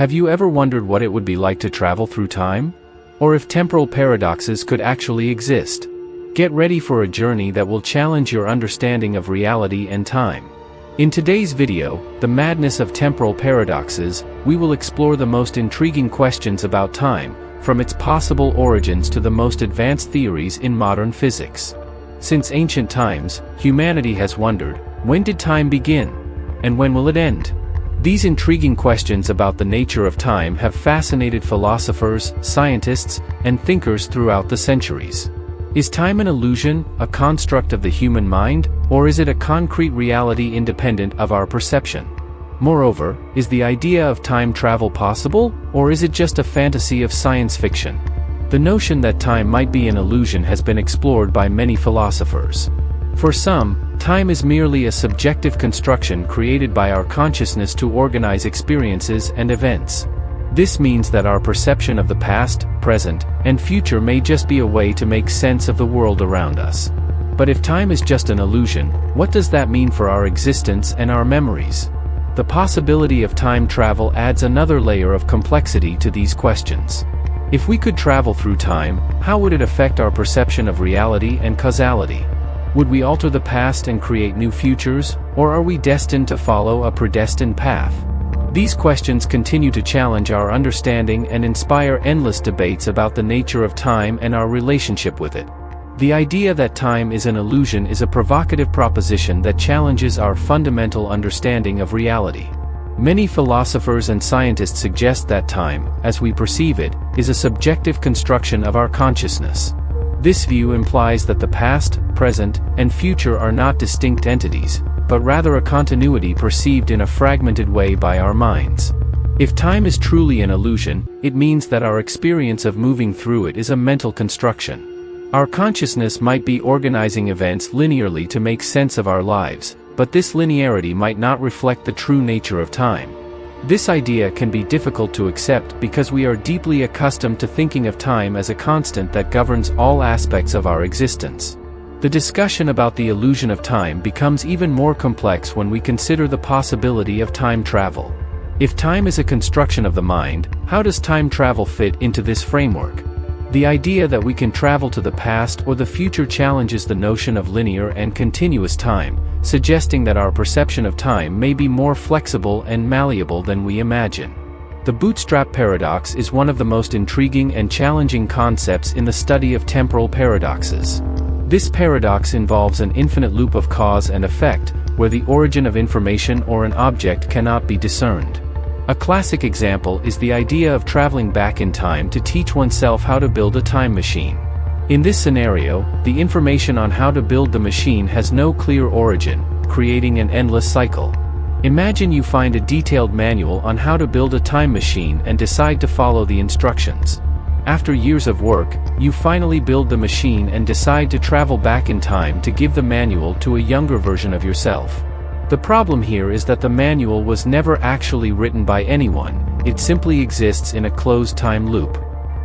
Have you ever wondered what it would be like to travel through time? Or if temporal paradoxes could actually exist? Get ready for a journey that will challenge your understanding of reality and time. In today's video, The Madness of Temporal Paradoxes, we will explore the most intriguing questions about time, from its possible origins to the most advanced theories in modern physics. Since ancient times, humanity has wondered, when did time begin? And when will it end? These intriguing questions about the nature of time have fascinated philosophers, scientists, and thinkers throughout the centuries. Is time an illusion, a construct of the human mind, or is it a concrete reality independent of our perception? Moreover, is the idea of time travel possible, or is it just a fantasy of science fiction? The notion that time might be an illusion has been explored by many philosophers. For some, time is merely a subjective construction created by our consciousness to organize experiences and events. This means that our perception of the past, present, and future may just be a way to make sense of the world around us. But if time is just an illusion, what does that mean for our existence and our memories? The possibility of time travel adds another layer of complexity to these questions. If we could travel through time, how would it affect our perception of reality and causality? Would we alter the past and create new futures, or are we destined to follow a predestined path? These questions continue to challenge our understanding and inspire endless debates about the nature of time and our relationship with it. The idea that time is an illusion is a provocative proposition that challenges our fundamental understanding of reality. Many philosophers and scientists suggest that time, as we perceive it, is a subjective construction of our consciousness. This view implies that the past, present, and future are not distinct entities, but rather a continuity perceived in a fragmented way by our minds. If time is truly an illusion, it means that our experience of moving through it is a mental construction. Our consciousness might be organizing events linearly to make sense of our lives, but this linearity might not reflect the true nature of time. This idea can be difficult to accept because we are deeply accustomed to thinking of time as a constant that governs all aspects of our existence. The discussion about the illusion of time becomes even more complex when we consider the possibility of time travel. If time is a construction of the mind, how does time travel fit into this framework? The idea that we can travel to the past or the future challenges the notion of linear and continuous time, suggesting that our perception of time may be more flexible and malleable than we imagine. The bootstrap paradox is one of the most intriguing and challenging concepts in the study of temporal paradoxes. This paradox involves an infinite loop of cause and effect, where the origin of information or an object cannot be discerned. A classic example is the idea of traveling back in time to teach oneself how to build a time machine. In this scenario, the information on how to build the machine has no clear origin, creating an endless cycle. Imagine you find a detailed manual on how to build a time machine and decide to follow the instructions. After years of work, you finally build the machine and decide to travel back in time to give the manual to a younger version of yourself. The problem here is that the manual was never actually written by anyone, it simply exists in a closed time loop.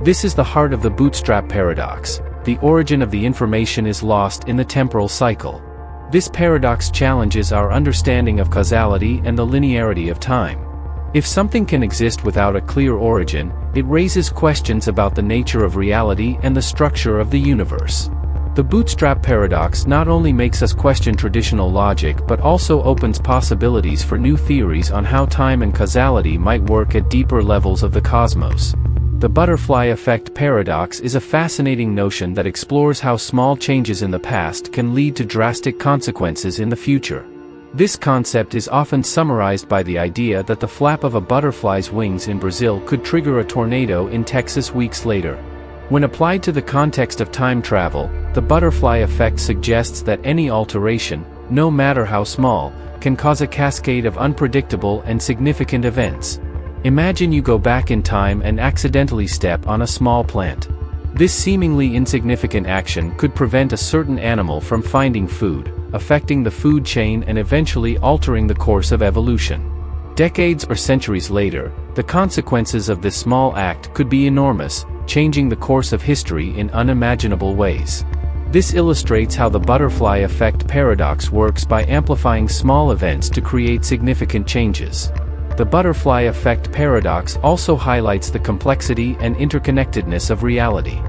This is the heart of the bootstrap paradox. The origin of the information is lost in the temporal cycle. This paradox challenges our understanding of causality and the linearity of time. If something can exist without a clear origin, it raises questions about the nature of reality and the structure of the universe. The bootstrap paradox not only makes us question traditional logic but also opens possibilities for new theories on how time and causality might work at deeper levels of the cosmos. The butterfly effect paradox is a fascinating notion that explores how small changes in the past can lead to drastic consequences in the future. This concept is often summarized by the idea that the flap of a butterfly's wings in Brazil could trigger a tornado in Texas weeks later. When applied to the context of time travel, the butterfly effect suggests that any alteration, no matter how small, can cause a cascade of unpredictable and significant events. Imagine you go back in time and accidentally step on a small plant. This seemingly insignificant action could prevent a certain animal from finding food, affecting the food chain and eventually altering the course of evolution. Decades or centuries later, the consequences of this small act could be enormous, changing the course of history in unimaginable ways. This illustrates how the butterfly effect paradox works by amplifying small events to create significant changes. The butterfly effect paradox also highlights the complexity and interconnectedness of reality.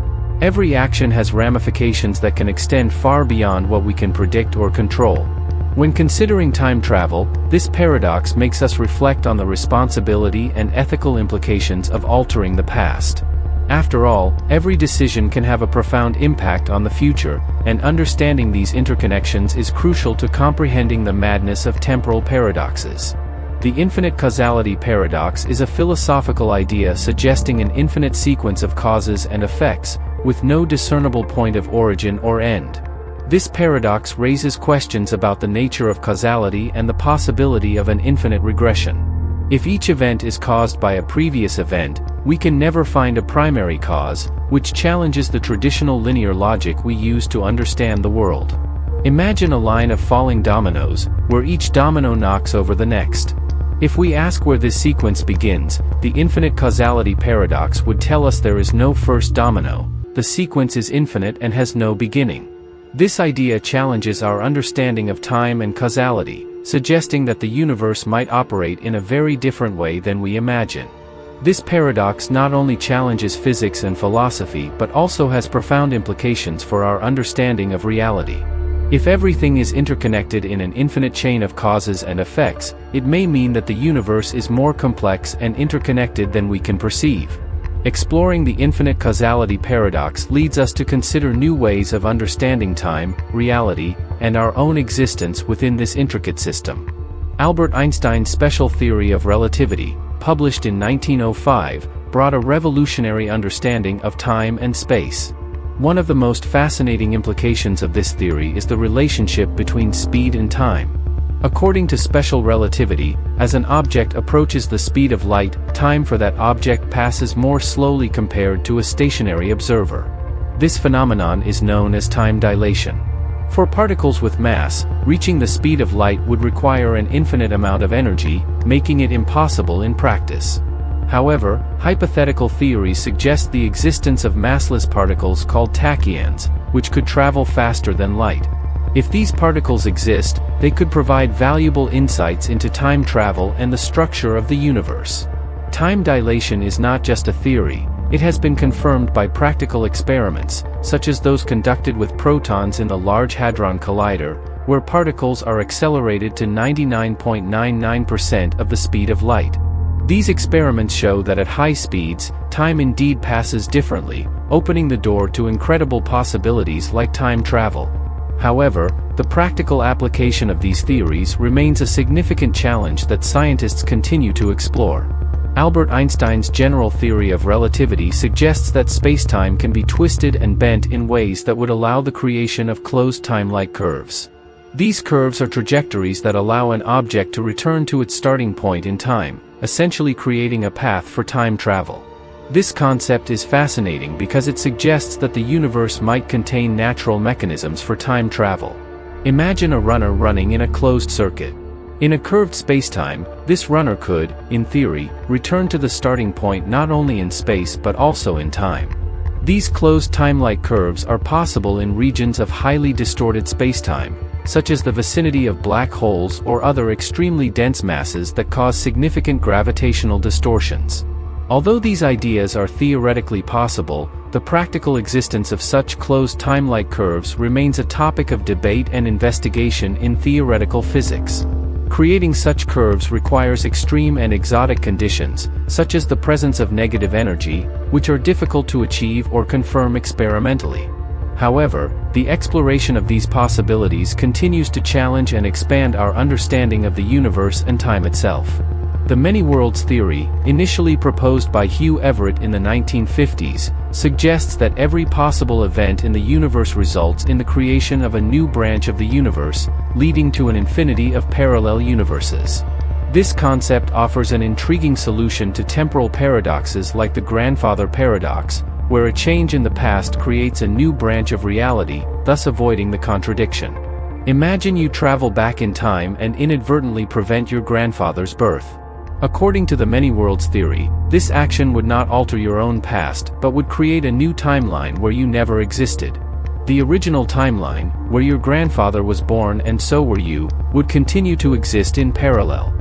Every action has ramifications that can extend far beyond what we can predict or control. When considering time travel, this paradox makes us reflect on the responsibility and ethical implications of altering the past. After all, every decision can have a profound impact on the future, and understanding these interconnections is crucial to comprehending the madness of temporal paradoxes. The infinite causality paradox is a philosophical idea suggesting an infinite sequence of causes and effects, with no discernible point of origin or end. This paradox raises questions about the nature of causality and the possibility of an infinite regression. If each event is caused by a previous event, we can never find a primary cause, which challenges the traditional linear logic we use to understand the world. Imagine a line of falling dominoes, where each domino knocks over the next. If we ask where this sequence begins, the infinite causality paradox would tell us there is no first domino. The sequence is infinite and has no beginning. This idea challenges our understanding of time and causality, suggesting that the universe might operate in a very different way than we imagine. This paradox not only challenges physics and philosophy but also has profound implications for our understanding of reality. If everything is interconnected in an infinite chain of causes and effects, it may mean that the universe is more complex and interconnected than we can perceive. Exploring the infinite causality paradox leads us to consider new ways of understanding time, reality, and our own existence within this intricate system. Albert Einstein's special theory of relativity, published in 1905, brought a revolutionary understanding of time and space. One of the most fascinating implications of this theory is the relationship between speed and time. According to special relativity, as an object approaches the speed of light, time for that object passes more slowly compared to a stationary observer. This phenomenon is known as time dilation. For particles with mass, reaching the speed of light would require an infinite amount of energy, making it impossible in practice. However, hypothetical theories suggest the existence of massless particles called tachyons, which could travel faster than light. If these particles exist, they could provide valuable insights into time travel and the structure of the universe. Time dilation is not just a theory, it has been confirmed by practical experiments, such as those conducted with protons in the Large Hadron Collider, where particles are accelerated to 99.99% of the speed of light. These experiments show that at high speeds, time indeed passes differently, opening the door to incredible possibilities like time travel. However, the practical application of these theories remains a significant challenge that scientists continue to explore. Albert Einstein's general theory of relativity suggests that spacetime can be twisted and bent in ways that would allow the creation of closed time-like curves. These curves are trajectories that allow an object to return to its starting point in time, essentially creating a path for time travel. This concept is fascinating because it suggests that the universe might contain natural mechanisms for time travel. Imagine a runner running in a closed circuit. In a curved spacetime, this runner could, in theory, return to the starting point not only in space but also in time. These closed time-like curves are possible in regions of highly distorted spacetime, such as the vicinity of black holes or other extremely dense masses that cause significant gravitational distortions. Although these ideas are theoretically possible, the practical existence of such closed time-like curves remains a topic of debate and investigation in theoretical physics. Creating such curves requires extreme and exotic conditions, such as the presence of negative energy, which are difficult to achieve or confirm experimentally. However, the exploration of these possibilities continues to challenge and expand our understanding of the universe and time itself. The many worlds theory, initially proposed by Hugh Everett in the 1950s, suggests that every possible event in the universe results in the creation of a new branch of the universe, leading to an infinity of parallel universes. This concept offers an intriguing solution to temporal paradoxes like the grandfather paradox, where a change in the past creates a new branch of reality, thus avoiding the contradiction. Imagine you travel back in time and inadvertently prevent your grandfather's birth. According to the many worlds theory, this action would not alter your own past but would create a new timeline where you never existed. The original timeline, where your grandfather was born and so were you, would continue to exist in parallel.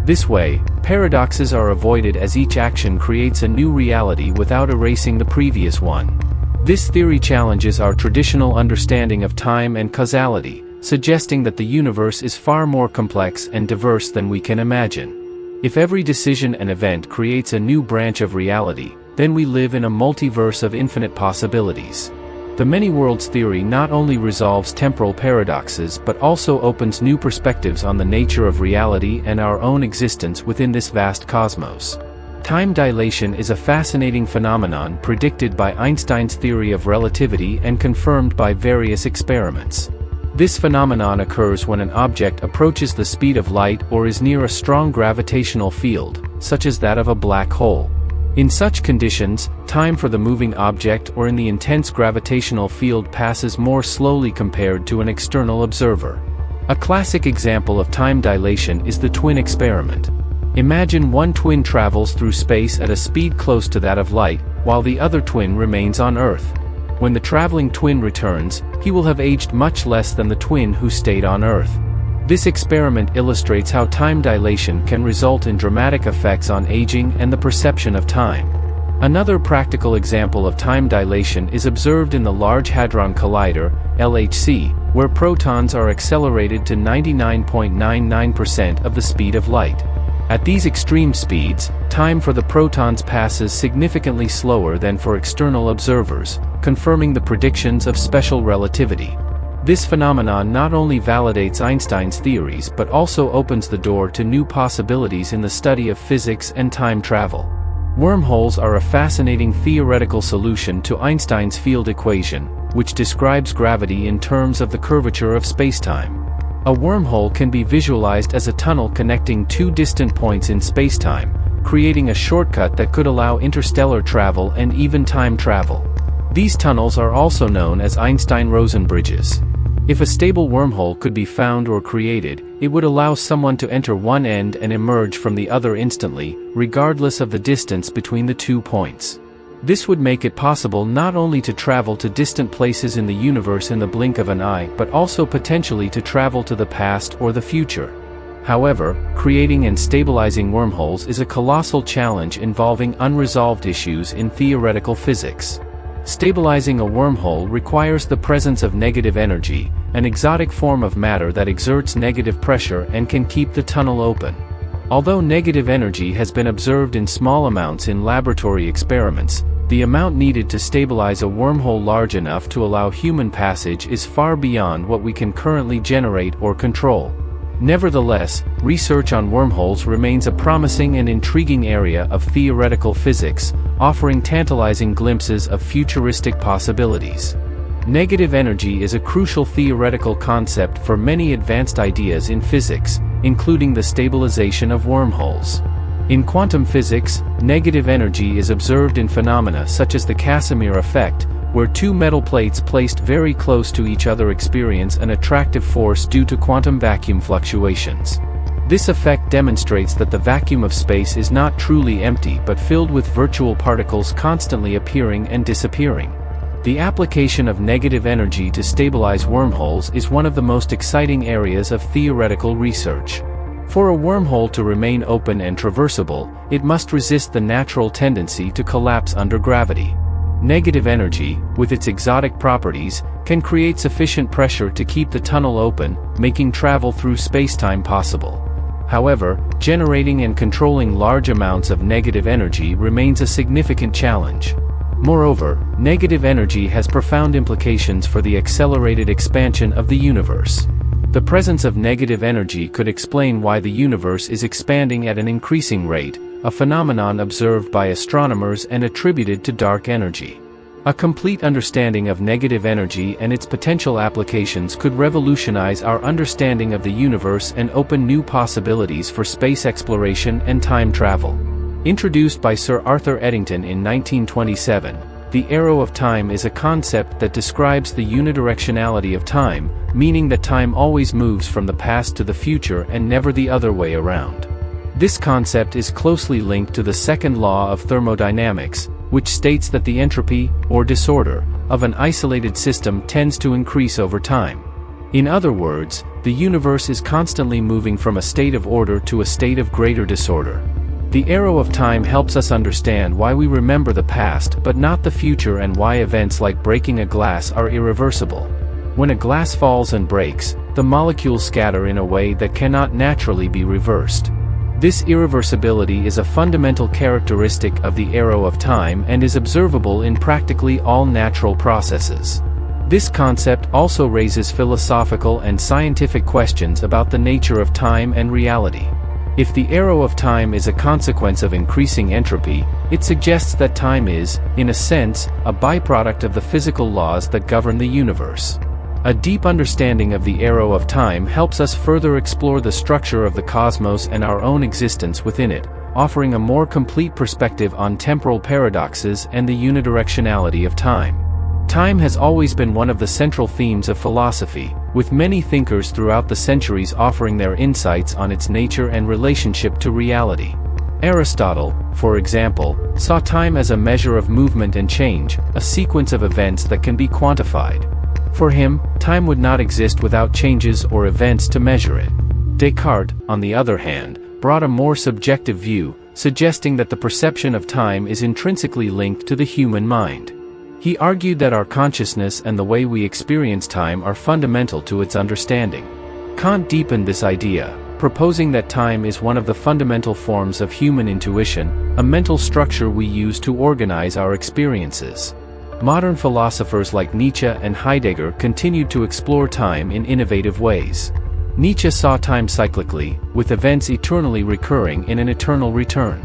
This way, paradoxes are avoided as each action creates a new reality without erasing the previous one. This theory challenges our traditional understanding of time and causality, suggesting that the universe is far more complex and diverse than we can imagine. If every decision and event creates a new branch of reality, then we live in a multiverse of infinite possibilities. The many worlds theory not only resolves temporal paradoxes but also opens new perspectives on the nature of reality and our own existence within this vast cosmos. Time dilation is a fascinating phenomenon predicted by Einstein's theory of relativity and confirmed by various experiments. This phenomenon occurs when an object approaches the speed of light or is near a strong gravitational field, such as that of a black hole. In such conditions, time for the moving object or in the intense gravitational field passes more slowly compared to an external observer. A classic example of time dilation is the twin experiment. Imagine one twin travels through space at a speed close to that of light, while the other twin remains on Earth. When the traveling twin returns, he will have aged much less than the twin who stayed on Earth. This experiment illustrates how time dilation can result in dramatic effects on aging and the perception of time. Another practical example of time dilation is observed in the Large Hadron Collider, LHC, where protons are accelerated to 99.99% of the speed of light. At these extreme speeds, time for the protons passes significantly slower than for external observers, confirming the predictions of special relativity. This phenomenon not only validates Einstein's theories but also opens the door to new possibilities in the study of physics and time travel. Wormholes are a fascinating theoretical solution to Einstein's field equation, which describes gravity in terms of the curvature of spacetime. A wormhole can be visualized as a tunnel connecting two distant points in spacetime, creating a shortcut that could allow interstellar travel and even time travel. These tunnels are also known as Einstein-Rosen bridges. If a stable wormhole could be found or created, it would allow someone to enter one end and emerge from the other instantly, regardless of the distance between the 2 points. This would make it possible not only to travel to distant places in the universe in the blink of an eye but also potentially to travel to the past or the future. However, creating and stabilizing wormholes is a colossal challenge involving unresolved issues in theoretical physics. Stabilizing a wormhole requires the presence of negative energy, an exotic form of matter that exerts negative pressure and can keep the tunnel open. Although negative energy has been observed in small amounts in laboratory experiments, the amount needed to stabilize a wormhole large enough to allow human passage is far beyond what we can currently generate or control. Nevertheless, research on wormholes remains a promising and intriguing area of theoretical physics, offering tantalizing glimpses of futuristic possibilities. Negative energy is a crucial theoretical concept for many advanced ideas in physics, including the stabilization of wormholes. In quantum physics, negative energy is observed in phenomena such as the Casimir effect, where two metal plates placed very close to each other experience an attractive force due to quantum vacuum fluctuations. This effect demonstrates that the vacuum of space is not truly empty but filled with virtual particles constantly appearing and disappearing. The application of negative energy to stabilize wormholes is one of the most exciting areas of theoretical research. For a wormhole to remain open and traversable, it must resist the natural tendency to collapse under gravity. Negative energy, with its exotic properties, can create sufficient pressure to keep the tunnel open, making travel through spacetime possible. However, generating and controlling large amounts of negative energy remains a significant challenge. Moreover, negative energy has profound implications for the accelerated expansion of the universe. The presence of negative energy could explain why the universe is expanding at an increasing rate, a phenomenon observed by astronomers and attributed to dark energy. A complete understanding of negative energy and its potential applications could revolutionize our understanding of the universe and open new possibilities for space exploration and time travel. Introduced by Sir Arthur Eddington in 1927, the arrow of time is a concept that describes the unidirectionality of time, meaning that time always moves from the past to the future and never the other way around. This concept is closely linked to the second law of thermodynamics, which states that the entropy, or disorder, of an isolated system tends to increase over time. In other words, the The universe is constantly moving from a state of order to a state of greater disorder. The arrow of time helps us understand why we remember the past but not the future, and why events like breaking a glass are irreversible. When a glass falls and breaks, the molecules scatter in a way that cannot naturally be reversed. This irreversibility is a fundamental characteristic of the arrow of time and is observable in practically all natural processes. This concept also raises philosophical and scientific questions about the nature of time and reality. If the arrow of time is a consequence of increasing entropy, it suggests that time is, in a sense, a byproduct of the physical laws that govern the universe. A deep understanding of the arrow of time helps us further explore the structure of the cosmos and our own existence within it, offering a more complete perspective on temporal paradoxes and the unidirectionality of time. Time has always been one of the central themes of philosophy, with many thinkers throughout the centuries offering their insights on its nature and relationship to reality. Aristotle, for example, saw time as a measure of movement and change, a sequence of events that can be quantified. For him, time would not exist without changes or events to measure it. Descartes, on the other hand, brought a more subjective view, suggesting that the perception of time is intrinsically linked to the human mind. He argued that our consciousness and the way we experience time are fundamental to its understanding. Kant deepened this idea, proposing that time is one of the fundamental forms of human intuition, a mental structure we use to organize our experiences. Modern philosophers like Nietzsche and Heidegger continued to explore time in innovative ways. Nietzsche saw time cyclically, with events eternally recurring in an eternal return.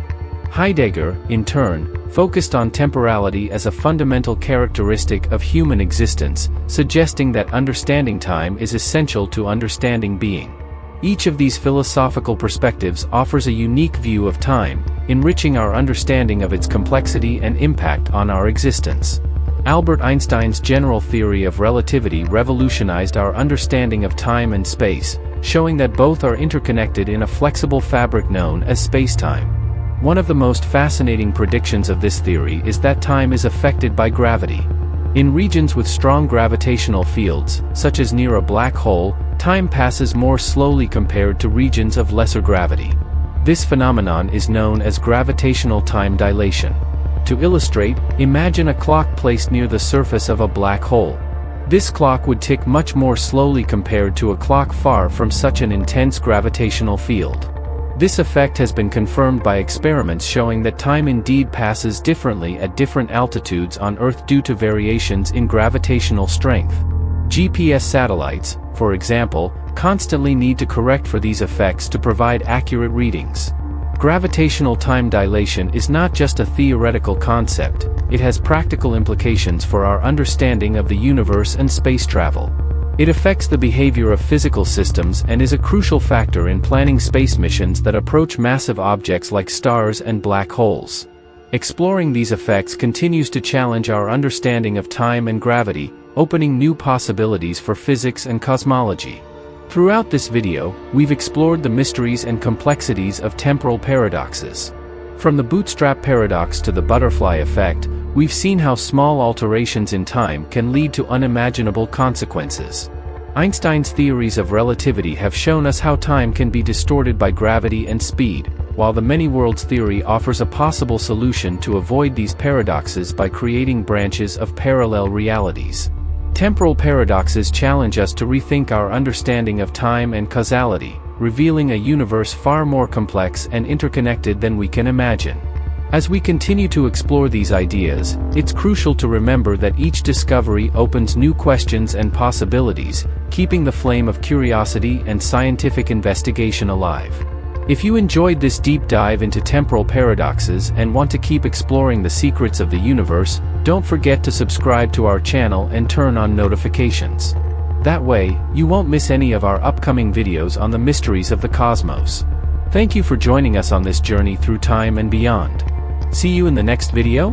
Heidegger, in turn, focused on temporality as a fundamental characteristic of human existence, suggesting that understanding time is essential to understanding being. Each of these philosophical perspectives offers a unique view of time, enriching our understanding of its complexity and impact on our existence. Albert Einstein's general theory of relativity revolutionized our understanding of time and space, showing that both are interconnected in a flexible fabric known as spacetime. One of the most fascinating predictions of this theory is that time is affected by gravity. In regions with strong gravitational fields, such as near a black hole, time passes more slowly compared to regions of lesser gravity. This phenomenon is known as gravitational time dilation. To illustrate, imagine a clock placed near the surface of a black hole. This clock would tick much more slowly compared to a clock far from such an intense gravitational field. This effect has been confirmed by experiments showing that time indeed passes differently at different altitudes on Earth due to variations in gravitational strength. GPS satellites, for example, constantly need to correct for these effects to provide accurate readings. Gravitational time dilation is not just a theoretical concept, it has practical implications for our understanding of the universe and space travel. It affects the behavior of physical systems and is a crucial factor in planning space missions that approach massive objects like stars and black holes. Exploring these effects continues to challenge our understanding of time and gravity, opening new possibilities for physics and cosmology. Throughout this video, we've explored the mysteries and complexities of temporal paradoxes. From the bootstrap paradox to the butterfly effect, we've seen how small alterations in time can lead to unimaginable consequences. Einstein's theories of relativity have shown us how time can be distorted by gravity and speed, while the many-worlds theory offers a possible solution to avoid these paradoxes by creating branches of parallel realities. Temporal paradoxes challenge us to rethink our understanding of time and causality, revealing a universe far more complex and interconnected than we can imagine. As we continue to explore these ideas, it's crucial to remember that each discovery opens new questions and possibilities, keeping the flame of curiosity and scientific investigation alive. If you enjoyed this deep dive into temporal paradoxes and want to keep exploring the secrets of the universe, don't forget to subscribe to our channel and turn on notifications. That way, you won't miss any of our upcoming videos on the mysteries of the cosmos. Thank you for joining us on this journey through time and beyond. See you in the next video.